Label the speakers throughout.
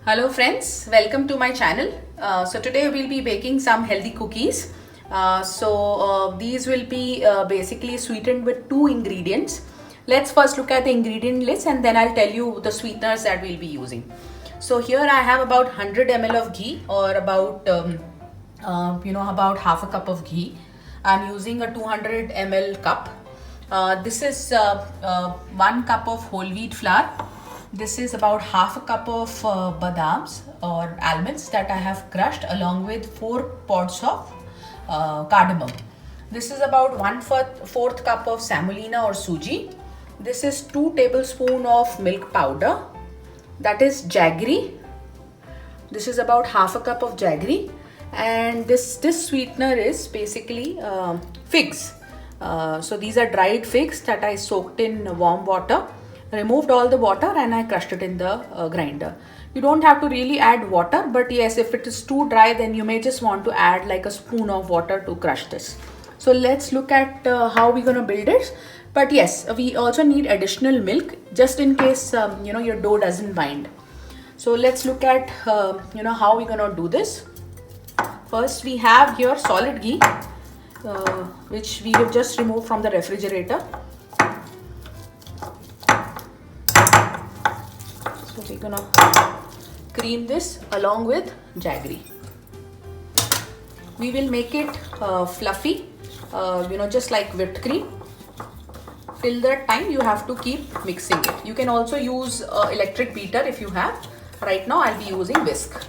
Speaker 1: Hello friends, welcome to my channel. So today we'll be baking some healthy cookies. These will be basically sweetened with two ingredients. Let's first look at the ingredient list and then I'll tell you the sweeteners that we'll be using. So here I have about 100 ml of ghee, or about about half a cup of ghee. I'm using a 200 ml cup. This is 1 cup of whole wheat flour. This is about half a cup of badams or almonds that I have crushed, along with 4 pods of cardamom. This is about 1/4 cup of semolina or suji. This is 2 tablespoons of milk powder. That is jaggery. This is about half a cup of jaggery. And this sweetener is basically figs. So these are dried figs that I soaked in warm water, removed all the water, and I crushed it in the grinder. You don't have to really add water, but yes, if it is too dry, then you may just want to add like a spoon of water to crush this. So let's look at how we're going to build it. But yes, we also need additional milk just in case your dough doesn't bind. So let's look at how we're going to do this. First, we have here solid ghee, which we have just removed from the refrigerator. So we're gonna cream this along with jaggery. We will make it fluffy, just like whipped cream. Till that time, you have to keep mixing it. You can also use electric beater if you have. Right now, I'll be using whisk.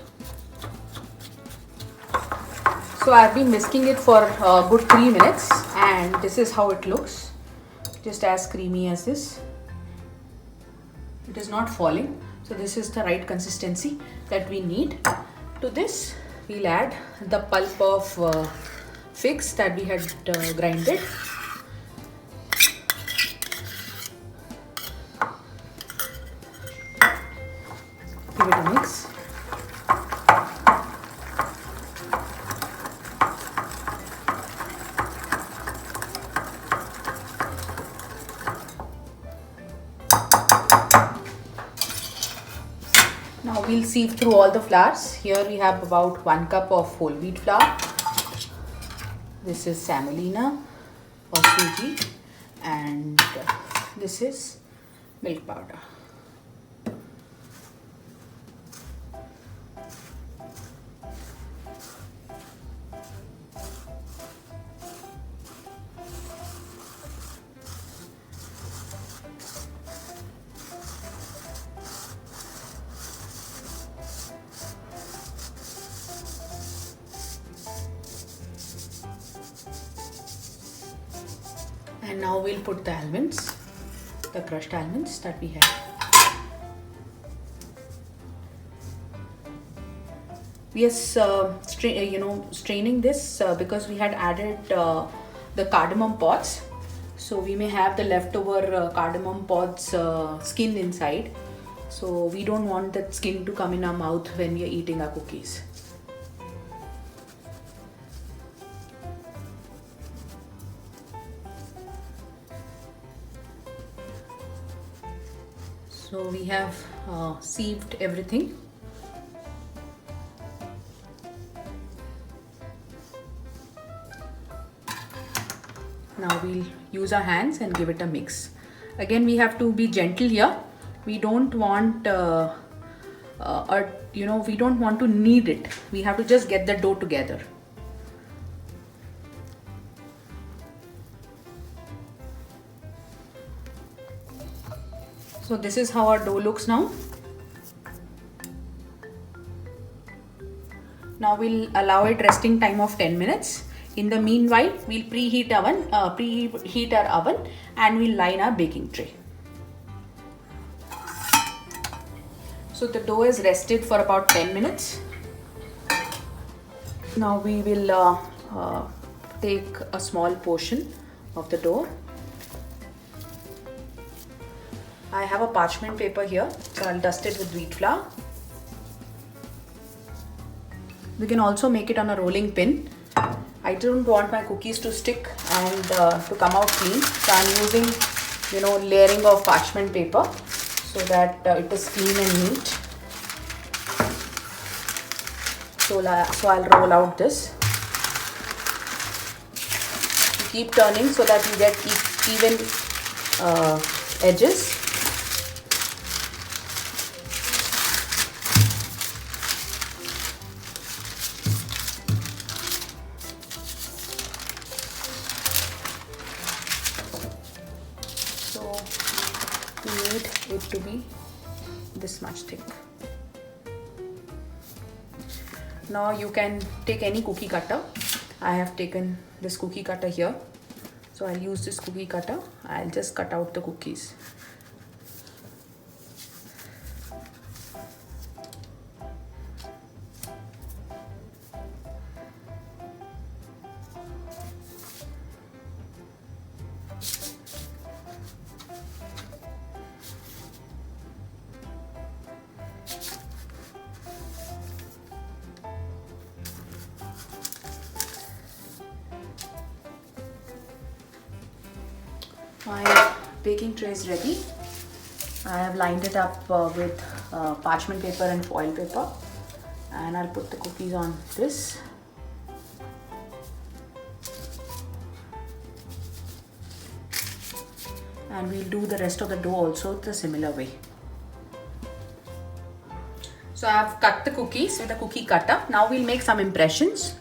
Speaker 1: So I've been whisking it for a good 3 minutes, and this is how it looks. Just as creamy as this. It is not falling. So this is the right consistency that we need. To this, we'll add the pulp of figs that we had grinded. Give it a mix. Now we'll sieve through all the flours. Here we have about 1 cup of whole wheat flour. This is semolina or suji, and this is milk powder. And now we'll put the almonds, the crushed almonds that we have. We are straining this because we had added the cardamom pods. So we may have the leftover cardamom pods skin inside. So we don't want that skin to come in our mouth when we are eating our cookies. So we have sieved everything. Now we'll use our hands and give it a mix. Again, we have to be gentle here. We don't want, we don't want to knead it. We have to just get the dough together. So this is how our dough looks now. Now we'll allow it resting time of 10 minutes. In the meanwhile, we'll preheat our oven, and we'll line our baking tray. So the dough is rested for about 10 minutes. Now we will take a small portion of the dough. I have a parchment paper here, so I'll dust it with wheat flour. We can also make it on a rolling pin. I don't want my cookies to stick and to come out clean, so I'm using layering of parchment paper so that it is clean and neat. So I'll roll out this. Keep turning so that you get even edges. So you need it to be this much thick. Now you can take any cookie cutter. I have taken this cookie cutter here. So I'll use this cookie cutter. I'll just cut out the cookies. My baking tray is ready. I have lined it up with parchment paper and foil paper, and I'll put the cookies on this. And we'll do the rest of the dough also the similar way. So I have cut the cookies with a cookie cutter. Now we'll make some impressions.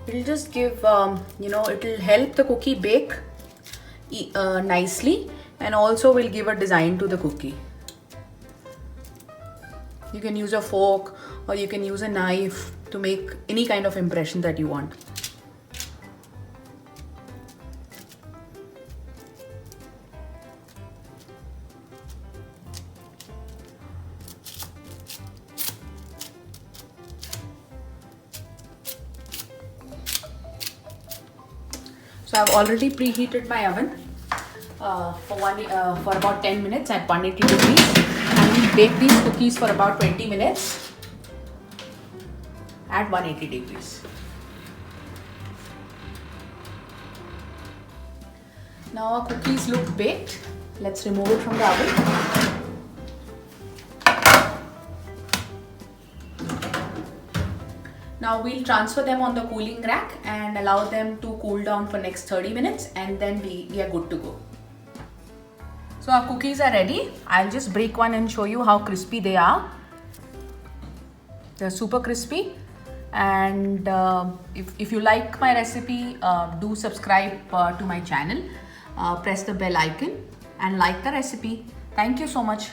Speaker 1: It'll just give, it'll help the cookie bake nicely, and also will give a design to the cookie. You can use a fork or you can use a knife to make any kind of impression that you want. So I've already preheated my oven for about 10 minutes at 180 degrees, and we bake these cookies for about 20 minutes at 180 degrees. Now our cookies look baked. Let's remove it from the oven. Now we'll transfer them on the cooling rack and allow them to cool down for next 30 minutes, and then we are good to go. So our cookies are ready. I'll just break one and show you how crispy they are. They're super crispy. And if you like my recipe, do subscribe to my channel. Press the bell icon and like the recipe. Thank you so much.